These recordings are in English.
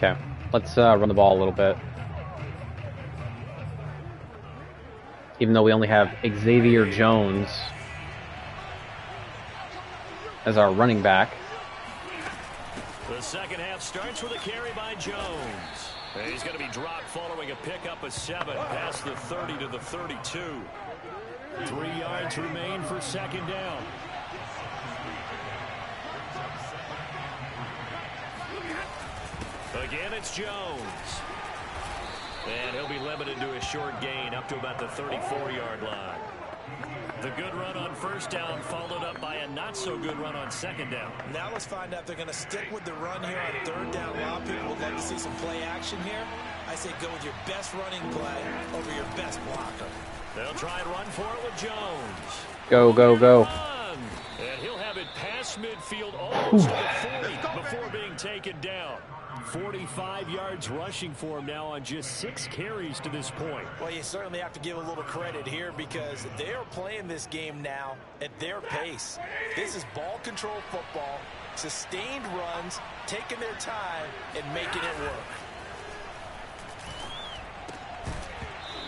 Okay, let's run the ball a little bit. Even though we only have Xavier Jones as our running back. The second half starts with a carry by Jones. He's going to be dropped following a pickup of 7 past the 30 to the 32. 3 yards remain for second down. Again, it's Jones. And he'll be limited to a short gain up to about the 34-yard line. The good run on first down followed up by a not-so-good run on second down. Now let's find out if they're going to stick with the run here on third down. A lot of people would like to see some play action here. I say go with your best running play over your best blocker. They'll try and run for it with Jones. Go, go, go. And he'll have it past midfield almost to the 40 before being taken down. 45 yards rushing for him now on just 6 carries to this point. Well, you certainly have to give a little credit here because they are playing this game now at their pace. This is ball control football, sustained runs, taking their time and making it work.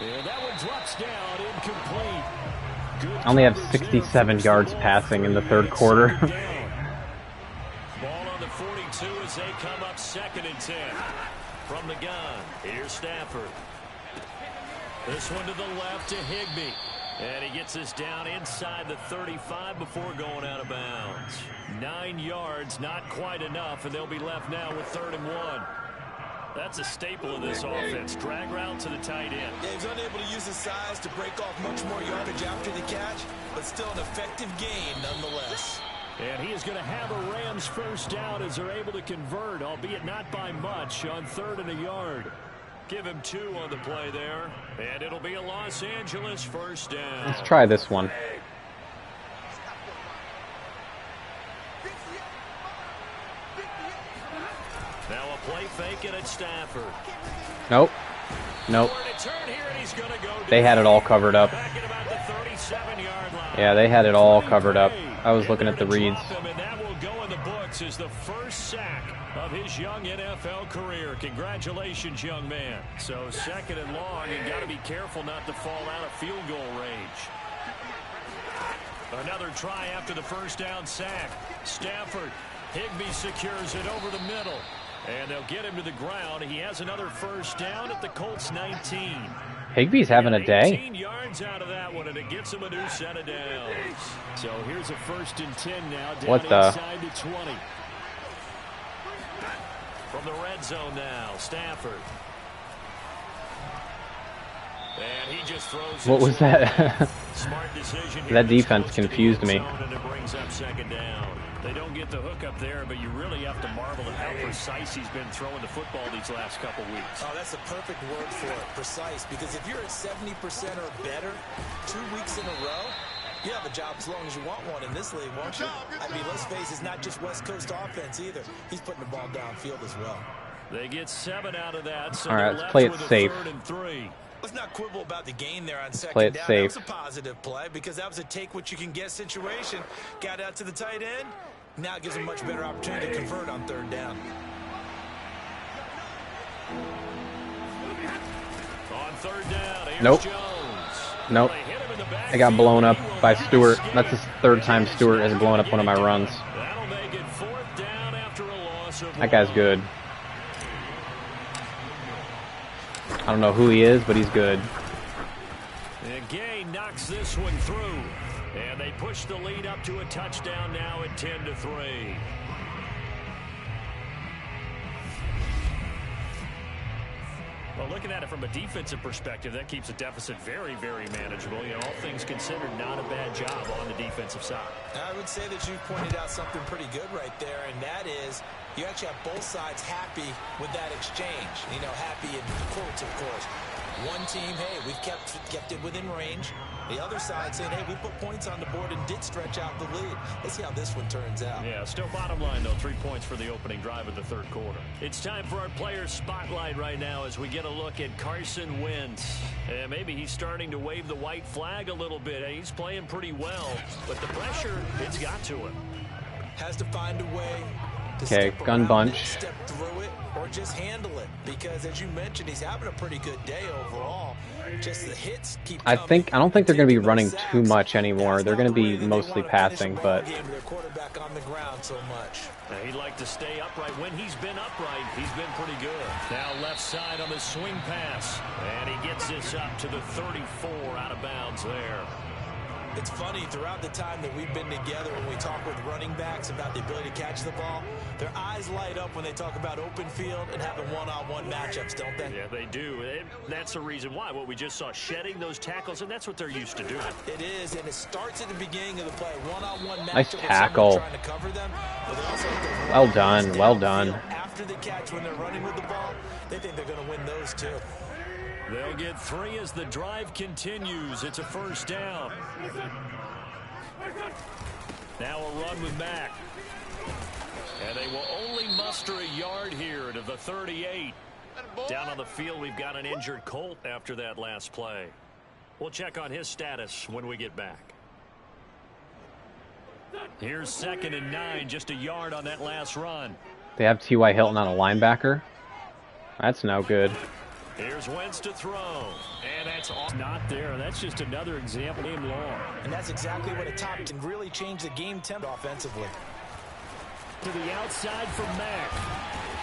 And that one drops down, incomplete. I only have 67 yards passing in the third quarter. Ball on the 42 as they come up 2nd and 10. From the gun, here's Stafford. This one to the left to Higbee. And he gets us down inside the 35 before going out of bounds. 9 yards, not quite enough, and they'll be left now with 3rd and 1. That's a staple of this offense. Drag route to the tight end. Yeah, he's unable to use his size to break off much more yardage after the catch, but still an effective gain nonetheless. And he is going to have a Rams first down as they're able to convert, albeit not by much, on 3rd and a yard. Give him 2 on the play there, and it'll be a Los Angeles first down. Let's try this one. Now a play fake and it's Stafford. Nope. Nope. They had it all covered up. Yeah, they had it all covered up. I was looking at the reads. And that will go in the books as the first sack of his young NFL career. Congratulations, young man. So 2nd and long, and got to be careful not to fall out of field goal range. Another try after the first down sack. Stafford. Higbee secures it over the middle. And they'll get him to the ground. He has another first down at the Colts 19. Higbee's having a day. 18 yards out of that one, and it gets him a new set of downs. So here's a 1st and 10 now down inside the 20. From the red zone now, Stafford. And he just throws. What was that? Smart decision. That defense confused me. And it brings up 2nd down. They don't get the hook up there, but you really have to marvel at how precise he's been throwing the football these last couple weeks. Oh, that's the perfect word for it, precise, because if you're at 70% or better 2 weeks in a row, you have a job as long as you want one in this league, won't you? I mean, let's face it, it's not just West Coast offense either. He's putting the ball downfield as well. They get 7 out of that, so all right, let's play it safe. 3rd and 3. Let's not quibble about the gain there on second play it down. safe. That was a positive play because that was a take-what-you-can-get situation. Got out to the tight end. Now it gives him much better opportunity to convert on 3rd down. On 3rd down, here's nope. Jones. Nope. I got blown up by Stewart. That's the 3rd time Stewart has blown up one of my runs. That'll make it 4th down after a loss of that guy's good. I don't know who he is, but he's good. And Gay knocks this one through. And they push the lead up to a touchdown now at 10-3. Well, looking at it from a defensive perspective, that keeps the deficit very, very manageable. You know, all things considered, not a bad job on the defensive side. I would say that you pointed out something pretty good right there, and that is you actually have both sides happy with that exchange. You know, happy in quotes, of course. One team, hey, we've kept it within range. The other side saying, hey, we put points on the board and did stretch out the lead. Let's see how this one turns out. Yeah, still bottom line, though, 3 points for the opening drive of the 3rd quarter. It's time for our player spotlight right now as we get a look at Carson Wentz. And maybe he's starting to wave the white flag a little bit. He's playing pretty well, but the pressure, it's got to him. Has to find a way to okay, gun bunch. step through it, or or just handle it. Because, as you mentioned, he's having a pretty good day overall. Just the hits keep coming. I don't think they're going to be running too much anymore. They're going to be mostly passing, but their quarterback on the ground so much. He'd like to stay upright. When he's been upright, he's been pretty good. Now left side on the swing pass. And he gets this up to the 34, out of bounds there. It's funny, throughout the time that we've been together, when we talk with running backs about the ability to catch the ball, their eyes light up when they talk about open field and having one-on-one matchups, don't they? Yeah, they do. That's the reason why. What we just saw, shedding those tackles, and that's what they're used to doing. It is, and it starts at the beginning of the play. One-on-one matchup. Nice tackle. Trying to cover them, but they also well done, well done. After the catch, when they're running with the ball, they think they're going to win those too. They'll get 3 as the drive continues. It's a first down. Now a run with Mack. And they will only muster a yard here to the 38. Down on the field, we've got an injured Colt after that last play. We'll check on his status when we get back. Here's 2nd and 9, just a yard on that last run. They have T.Y. Hilton on a linebacker. That's no good. Here's Wentz to throw. And that's not there. That's just another example game long. And that's exactly what a top can really change the game tempo offensively. To the outside for Mack.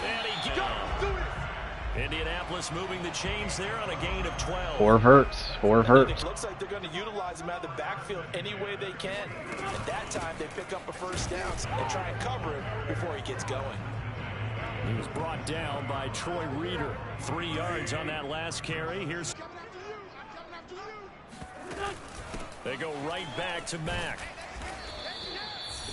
And he gets Indianapolis moving the chains there on a gain of 12. 4 hurts. 4 hurts. It looks like they're going to utilize him out of the backfield any way they can. At that time, they pick up a first down and try and cover him before he gets going. He was brought down by Troy Reeder. 3 yards on that last carry. Here's they go right back to Mack.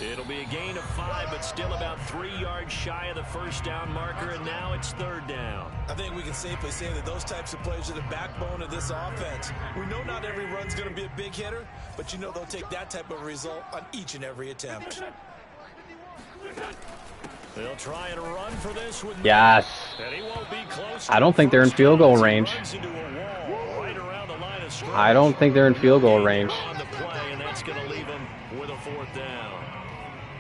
It'll be a gain of 5, but still about 3 yards shy of the first down marker, and now it's 3rd down. I think we can safely say that those types of plays are the backbone of this offense. We know not every run's going to be a big hitter, but you know they'll take that type of result on each and every attempt. They'll try and run for this with yes. and he won't be close. I don't think they're in field goal range. I don't think they're in field goal range. On the play, and that's going to leave him with a 4th down.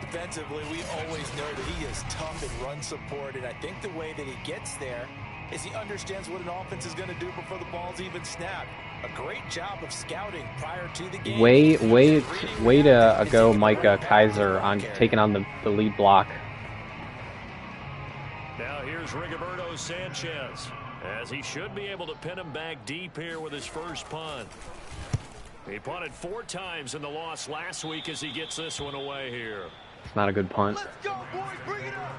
Defensively, we always know that he is tough in run support, and I think the way that he gets there is he understands what an offense is going to do before the ball's even snapped. A great job of scouting prior to the game. Way to go, Micah Kaiser on taking on the lead block. Now here's Rigoberto Sanchez, as he should be able to pin him back deep here with his first punt. He punted 4 times in the loss last week as he gets this one away here. It's not a good punt. Let's go, boys, bring it up.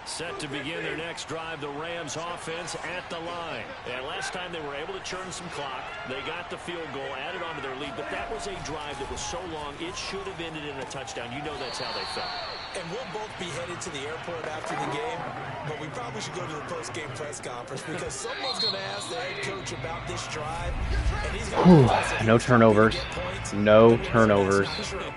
Set to begin their next drive, the Rams offense at the line. And last time they were able to churn some clock. They got the field goal, added on to their lead, but that was a drive that was so long, it should have ended in a touchdown. You know that's how they felt. And we'll both be headed to the airport after the game, but we probably should go to the post-game press conference because someone's going to ask the head coach about this drive, and he's going to no turnovers. No turnovers.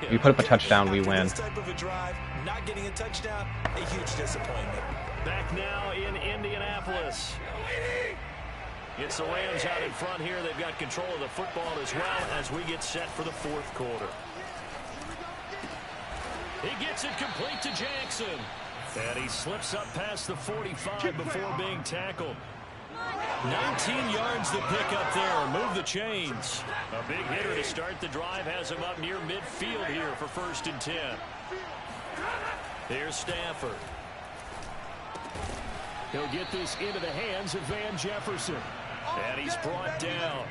If you put up a touchdown, we win. This type of a drive, not getting a touchdown, a huge disappointment. Back now in Indianapolis. It's the Rams out in front here. They've got control of the football as well as we get set for the 4th quarter. He gets it complete to Jackson. And he slips up past the 45 before being tackled. 19 yards to pick up there. Move the chains. A big hitter to start the drive has him up near midfield here for 1st and 10. Here's Stafford. He'll get this into the hands of Van Jefferson. And he's brought down.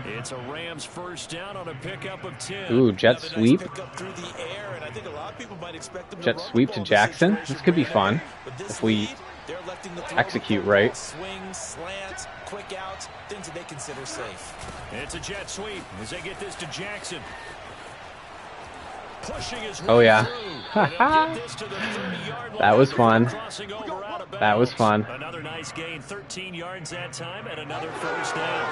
It's a Rams first down on a pickup of 10. Ooh, jet sweep. Jet sweep to Jackson. This could be fun if we execute right. Swings, slants, quick outs, things that they consider safe. It's a jet sweep as they get this to Jackson. Pushing his Oh yeah. That That was fun. That was fun. Another nice gain, 13 yards that time, and another first down.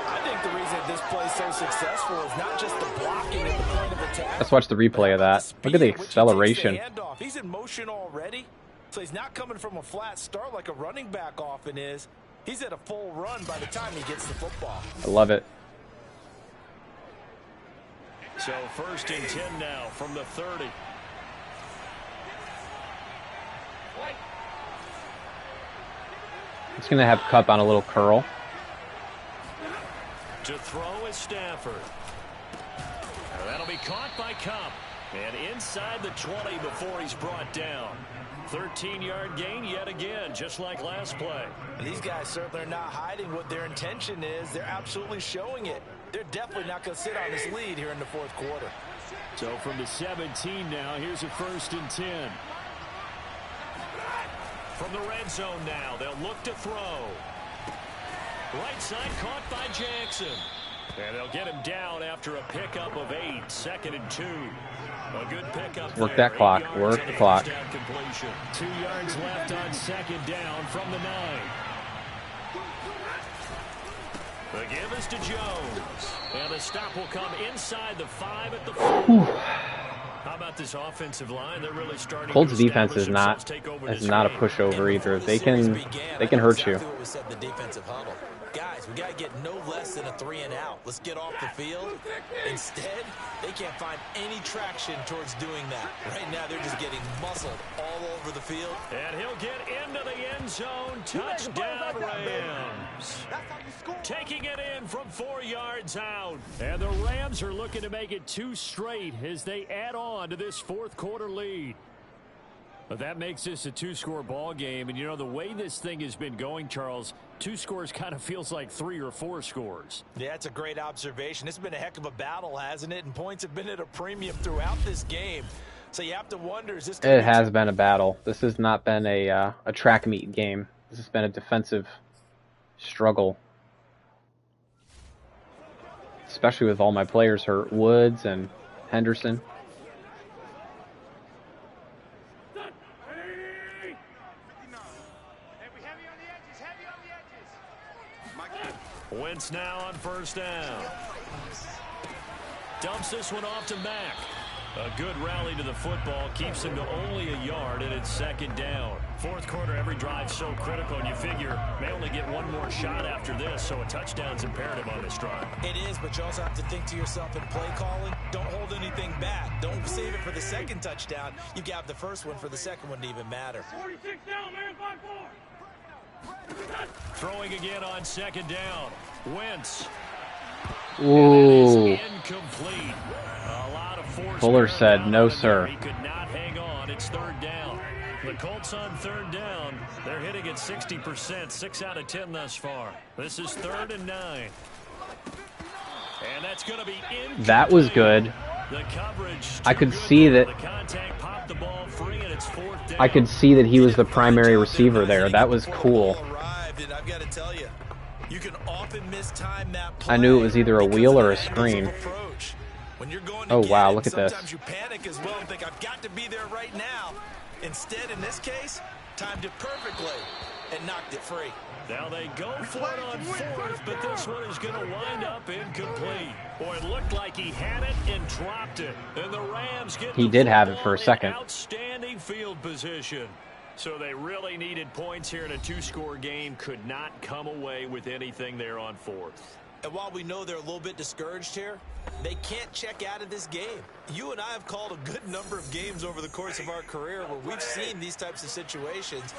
I think the reason this play is so successful is not just the blocking at the point of attack. Let's watch the replay of that. Look at the acceleration. He's in motion already, so he's not coming from a flat start like a running back often is. He's at a full run by the time he gets the football. I love it. So 1st and 10 now from the 30. It's going to have Cup on a little curl. To throw is Stafford. That'll be caught by Cup. And inside the 20 before he's brought down. 13-yard gain yet again, just like last play. These guys certainly are not hiding what their intention is. They're absolutely showing it. They're definitely not going to sit on this lead here in the 4th quarter. So from the 17 now, here's a 1st and 10. From the red zone now, they'll look to throw. Right side caught by Jackson. And they'll get him down after a pickup of 8, 2nd and 2. A good pickup. Work that clock. Work the clock. 2 yards left on 2nd down from the 9. The give is to Jones. And the stop will come inside the 5 at the 4. How about this offensive line? They're really starting. Colts defense is not a pushover either. They can hurt you. Guys, we got to get no less than a 3 and out. Let's get off the field. Instead, they can't find any traction towards doing that. Right now, they're just getting muscled all over the field. And he'll get into the end zone. Touchdown, Rams. Taking it in from 4 yards out. And the Rams are looking to make it 2 straight as they add on to this 4th quarter lead. But that makes this a 2-score ball game. And, you know, the way this thing has been going, Charles, 2 scores kind of feels like 3 or 4 scores. Yeah, that's a great observation. It's been a heck of a battle, hasn't it? And points have been at a premium throughout this game. So you have to wonder, is this It has been a battle. This has not been a track meet game. This has been a defensive struggle. Especially with all my players hurt. Woods and Henderson. Wentz now on 1st down. Dumps this one off to Mack. A good rally to the football keeps him to only a yard, and it's 2nd down. 4th quarter, every drive so critical, and you figure may only get one more shot after this, so a touchdown's imperative on this drive. It is, but you also have to think to yourself in play calling, don't hold anything back. Don't save it for the 2nd touchdown. You got the 1st one for the 2nd one to even matter. 46 down, man, 5-4. Throwing again on 2nd down. Wentz. Ooh. Incomplete. A lot of force. Fuller said, no, sir. He could not hang on. It's 3rd down. The Colts on 3rd down. They're hitting at 60%. 6 out of 10 thus far. This is 3rd and 9. And that's going to be incomplete. That was good. The coverage. I could see that. The contact popped the ball free, and it's 4th down. I could see that he was the primary receiver there. That was cool. I've got to tell you, you can often mistime that play. I knew it was either a wheel or a screen. When you're going Oh wow, look at this. Sometimes you panic as well and think, I've got to be there right now. Instead, in this case, timed it perfectly and knocked it free. Now they go for it on 4th, but this one is going to wind up incomplete. Boy, it looked like he had it and dropped it. And the Rams get He did have it for a second. Outstanding field position. So they really needed points here in a 2-score game. Could not come away with anything there on 4th. And while we know they're a little bit discouraged here, they can't check out of this game. You and I have called a good number of games over the course of our career where we've seen these types of situations.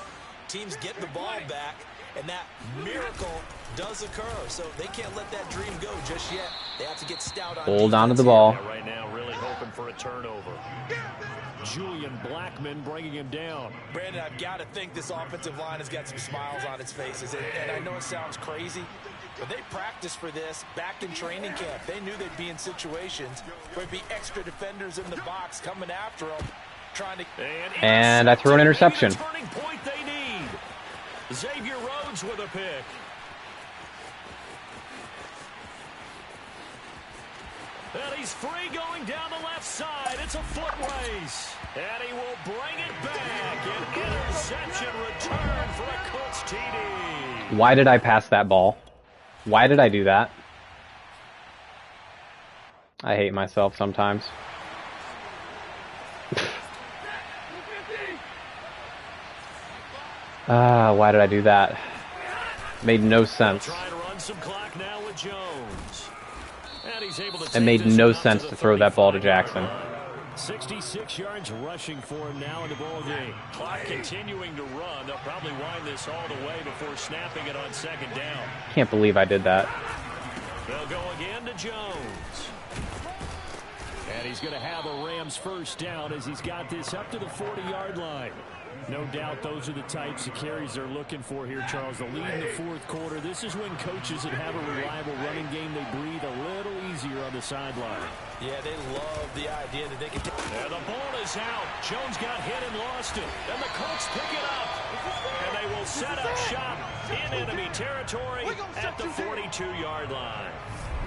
Teams get the ball back, and that miracle does occur. So they can't let that dream go just yet. They have to get stout on Hold on to the ball. Yeah, right now, really hoping for a turnover. Julian Blackman bringing him down. Brandon, I've got to think this offensive line has got some smiles on its faces. And I know it sounds crazy, but they practiced for this back in training camp. They knew they'd be in situations where there'd be extra defenders in the box coming after them, trying to... And I threw an interception. Turning point they need. Xavier Rhodes with a pick. And he's free going down the left side. It's a foot race. And he will bring it back. An interception return for a Colts TD. Why did I pass that ball? Why did I do that? I hate myself sometimes. Why did I do that? Made no sense. Trying to run some clock now with Jones. And And he's able to It take made this no out sense the to throw that ball to 35-yard Jackson. line. 66 yards rushing for him now in the ball game. Clock continuing to run. They'll probably wind this all the way before snapping it on second down. Can't believe I did that. They'll go again to Jones. And he's going to have a Rams first down as he's got this up to the 40-yard line. No doubt those are the types of carries they're looking for here, Charles. The lead in the fourth quarter. This is when coaches that have a reliable running game, they breathe a little easier on the sideline. Yeah, they love the idea that they can take. And the ball is out. Jones got hit and lost it. And the Colts pick it up. And they will set up shop in enemy territory at the 42-yard line.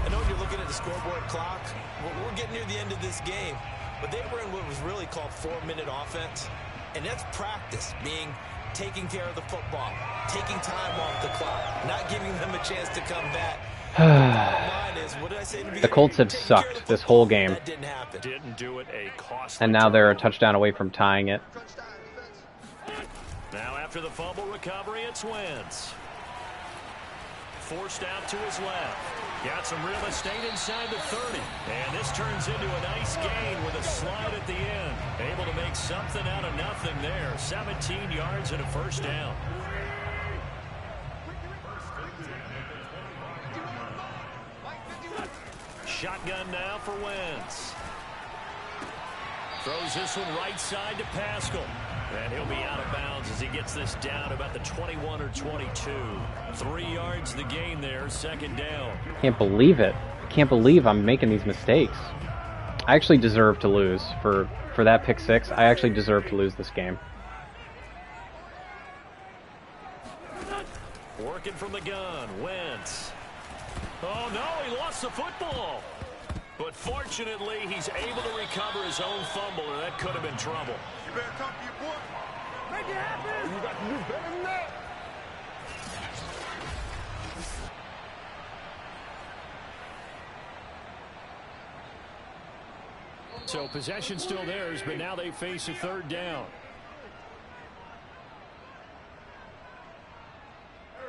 I know you're looking at the scoreboard clock. We're getting near the end of this game. But they were in what was really called 4-minute offense. And that's practice, being taking care of the football, taking time off the clock, not giving them a chance to come back. The Colts have sucked this whole game. That didn't happen. Didn't do it. A costly And now they're a touchdown away from tying it. Now after the fumble recovery, it's Wentz. Forced out to his left. Got some real estate inside the 30. And this turns into a nice gain with a slide at the end. Able to make something out of nothing there. 17 yards and a first down. Shotgun now for Wentz. Throws this one right side to Pascal. And he'll be out of bounds as he gets this down about the 21 or 22. 3 yards the gain there, second down. Can't believe it. Can't believe I'm making these mistakes. I actually deserve to lose for that pick six. I actually deserve to lose this game. Working from the gun, Wentz. Oh no, he lost the football. But fortunately, he's able to recover his own fumble, or that could have been trouble. You better talk to your boy. Make it happen. You got to do better than that. So possession still theirs, but now they face a third down.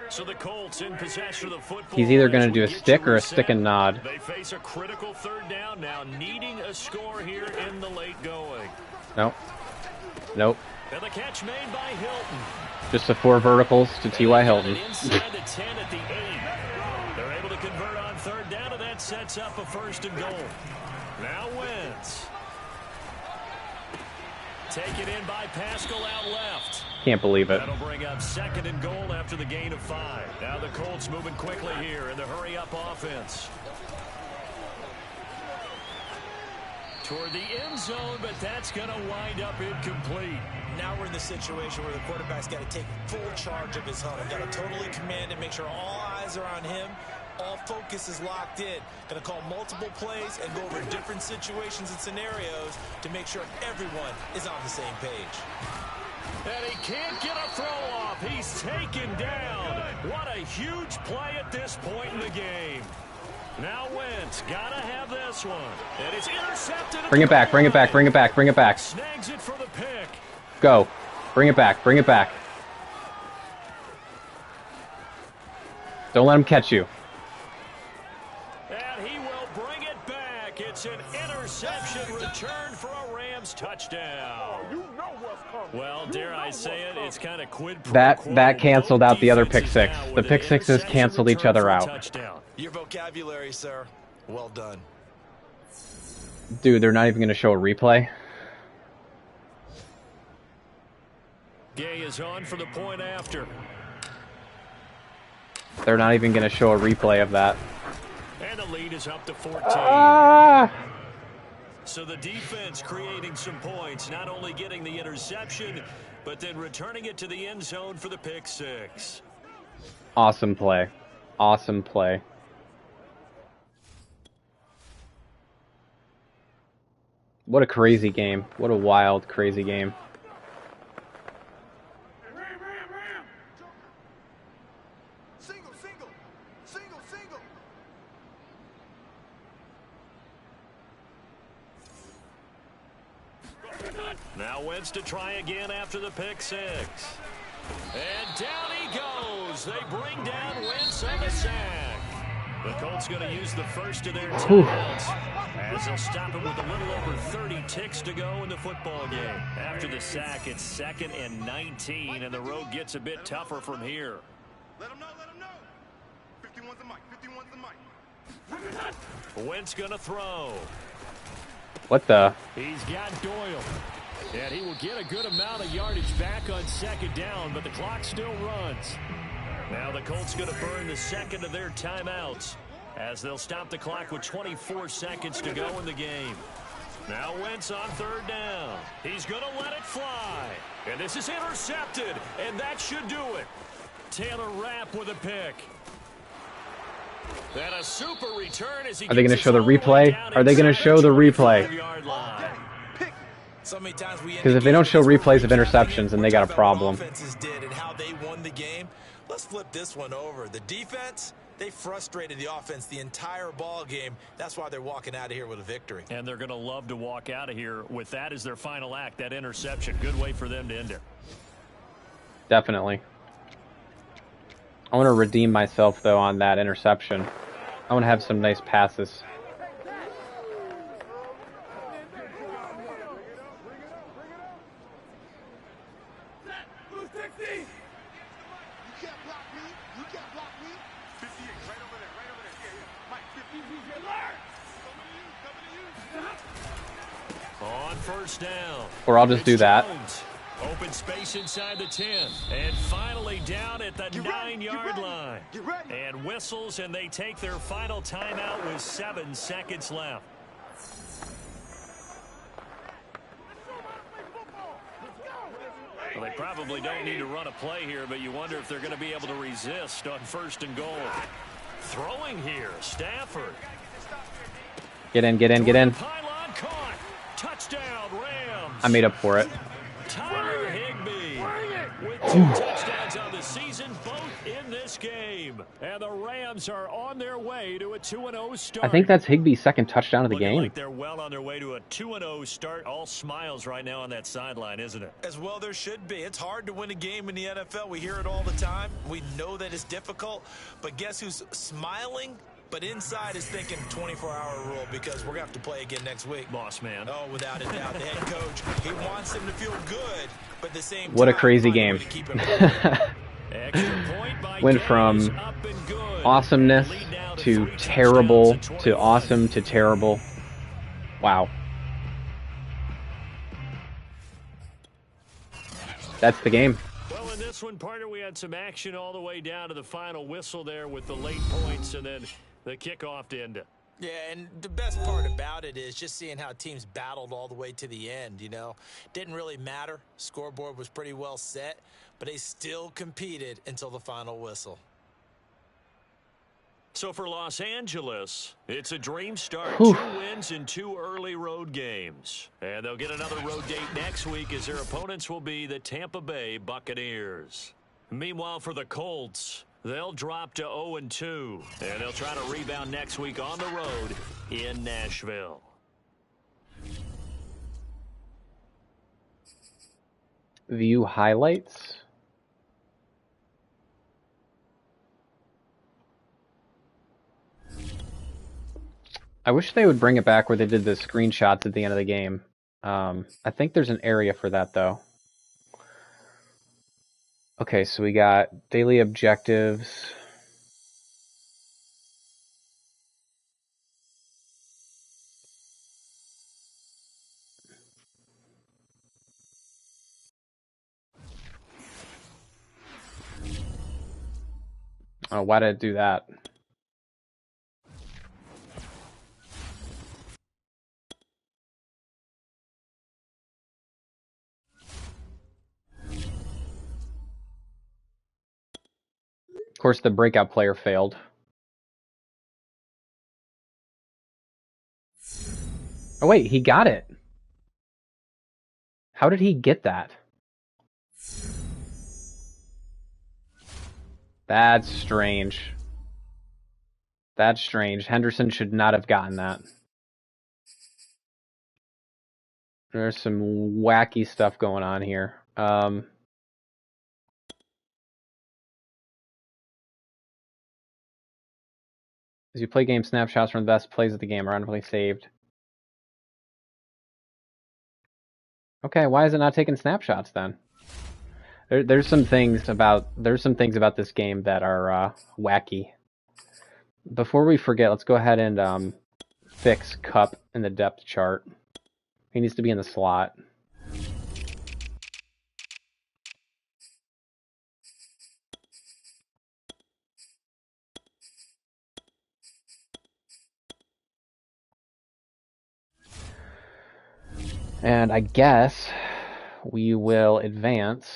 So the Colts in possession of the football. He's either going to do a stick or a stick and nod. They face a critical third down now, needing a score here in the late going. Nope. Nope. And the catch made by Hilton. Just the 4 verticals to T.Y. Hilton. Inside the 10 at the 8. They're able to convert on third down, and that sets up a first and goal. Now Wentz. Taken in by Pascal out left. Can't believe it. That'll bring up second and goal after the gain of 5. Now the Colts moving quickly here in the hurry-up offense. Toward the end zone, but that's going to wind up incomplete. Now we're in the situation where the quarterback's got to take full charge of his huddle. Got to totally command it, make sure all eyes are on him. All focus is locked in. Going to call multiple plays and go over different situations and scenarios to make sure everyone is on the same page. And he can't get a throw off. He's taken down. What a huge play at this point in the game. Now Wentz got to have this one. And it's intercepted. Bring it back, bring it back, bring it back, bring it back. Snags it for the pick. Go. Bring it back, bring it back. Don't let him catch you. And he will bring it back. It's an interception return for a Rams touchdown. You know what's coming. Well, dare I say it, it's kind of quid pro quo. That canceled out the other pick Defenses six. now The with pick an sixes interception canceled each return other for a out. touchdown. Your vocabulary, sir. Well done. Dude, they're not even going to show a replay. Gay is on for the point after. They're not even going to show a replay of that. And the lead is up to 14. So the defense creating some points, not only getting the interception, but then returning it to the end zone for the pick six. Awesome play. Awesome play. What a crazy game. What a wild, crazy game. Single, single. Single, single. Now Wentz to try again after the pick six. And down he goes. They bring down Wentz on the sack. The Colts going to use the first of their timeouts as they'll stop it with a little over 30 ticks to go in the football game. After the sack, it's 2nd and 19, and the road gets a bit tougher from here. Let him know, let him know. 51's the mic, 51's the mic. Wentz going to throw. What the? He's got Doyle. And he will get a good amount of yardage back on 2nd down, but the clock still runs. Now the Colts going to burn the second of their timeouts as they'll stop the clock with 24 seconds to go in the game. Now Wentz on 3rd down. He's going to let it fly. And this is intercepted, and that should do it. Taylor Rapp with a pick. And a super return as he Are they going to gets show the all way replay? down Are they going to inside show the the replay? 25-yard line. So many times we Because if they don't show replays of interceptions, then they got a problem. Offenses did and how they won the game. Let's flip this one over. The defense, they frustrated the offense the entire ball game. That's why they're walking out of here with a victory. And they're going to love to walk out of here with that as their final act, that interception. Good way for them to end it. Definitely. I want to redeem myself, though, on that interception. I want to have some nice passes. On 1st down. Or I'll just do that. Open space inside the 10. And finally down at the 9-yard line. And whistles, and they take their final timeout with 7 seconds left. Well, they probably don't need to run a play here, but you wonder if they're going to be able to resist on 1st and goal. Throwing here, Stafford. Get in, get in, get in. Pylon caught. Touchdown, Rams. I made up for it. Tyler Higbee with 2 touchdowns on the season, both in this game. And the Rams are on their way to a 2-0 start. I think that's Higbee's second touchdown of the Looking game. like they're well on their way to a 2-0 start. All smiles right now on that sideline, isn't it? As well there should be. It's hard to win a game in the NFL. We hear it all the time. We know that it's difficult. But guess who's smiling? But inside is thinking 24-hour rule because we're going to have to play again next week. Boss man. Oh, without a doubt. The head coach, he wants them to feel good, but at the same time, What a crazy game. Went from awesomeness to terrible to awesome to terrible. Wow. That's the game. Well, in this one, partner, we had some action all the way down to the final whistle there with the late points and then the kickoff to end it. Yeah, and the best part about it is just seeing how teams battled all the way to the end, you know. Didn't really matter. Scoreboard was pretty well set, but they still competed until the final whistle. So for Los Angeles, it's a dream start. Whew. 2 wins in 2 early road games. And they'll get another road date next week as their opponents will be the Tampa Bay Buccaneers. Meanwhile, for the Colts, they'll drop to 0-2. And they'll try to rebound next week on the road in Nashville. View highlights. I wish they would bring it back where they did the screenshots at the end of the game. I think there's an area for that, though. Okay, so we got daily objectives. Oh, why did it do that? Of course, the breakout player failed. Oh, wait, he got it. How did he get that? That's strange. That's strange. Henderson should not have gotten that. There's some wacky stuff going on here. As you play game, snapshots from the best plays of the game are randomly saved. Okay, why is it not taking snapshots then? There's some things about this game that are wacky. Before we forget, let's go ahead and fix Cup in the depth chart. He needs to be in the slot. And I guess we will advance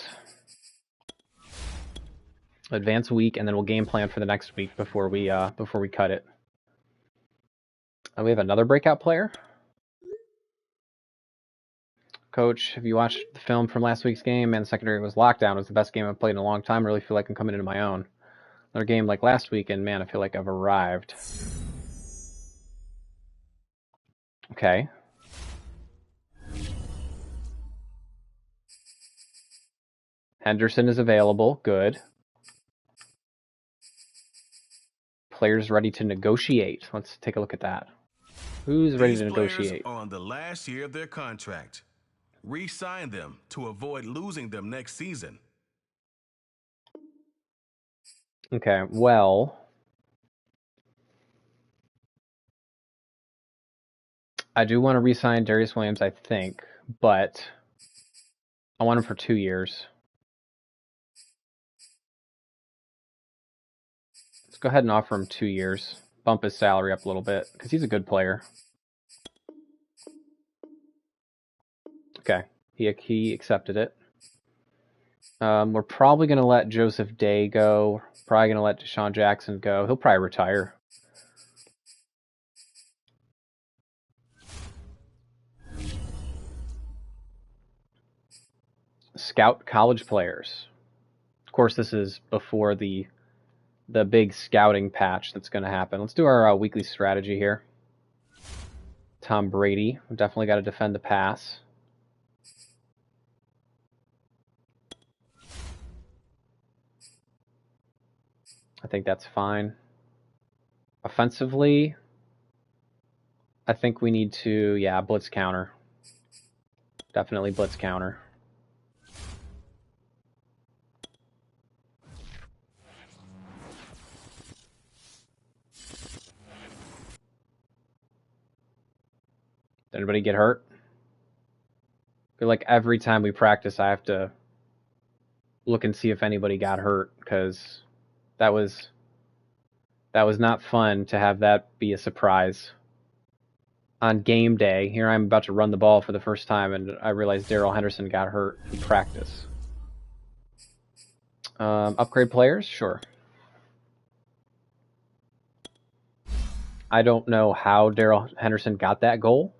week, and then we'll game plan for the next week before we cut it. We have another breakout player. Coach, have you watched the film from last week's game? Man, the secondary was lockdown. It was the best game I've played in a long time. I really feel like I'm coming into my own. Another game like last week, and man, I feel like I've arrived. Okay. Henderson is available. Good. Players ready to negotiate. Let's take a look at that. Who's ready to negotiate? Players are on the last year of their contract. Re-sign them to avoid losing them next season. Okay, well, I do want to re-sign Darius Williams, I think, but I want him for 2 years. Let's go ahead and offer him 2 years. Bump his salary up a little bit, because he's a good player. Okay, he accepted it. We're probably going to let Joseph Day go. Probably going to let Deshaun Jackson go. He'll probably retire. Scout college players. Of course, this is before the big scouting patch that's going to happen. Let's do our weekly strategy here. Tom Brady. We definitely got to defend the pass. I think that's fine. Offensively, I think we need to, blitz counter. Definitely blitz counter. Did anybody get hurt? I feel like every time we practice, I have to look and see if anybody got hurt, because that was not fun to have that be a surprise. On game day, here I'm about to run the ball for the first time, and I realized Darrell Henderson got hurt in practice. Upgrade players? Sure. I don't know how Darrell Henderson got that goal.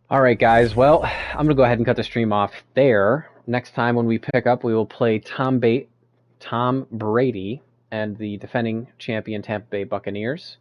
All right, guys. Well, I'm going to go ahead and cut the stream off there. Next time when we pick up, we will play Tom Brady and the defending champion Tampa Bay Buccaneers.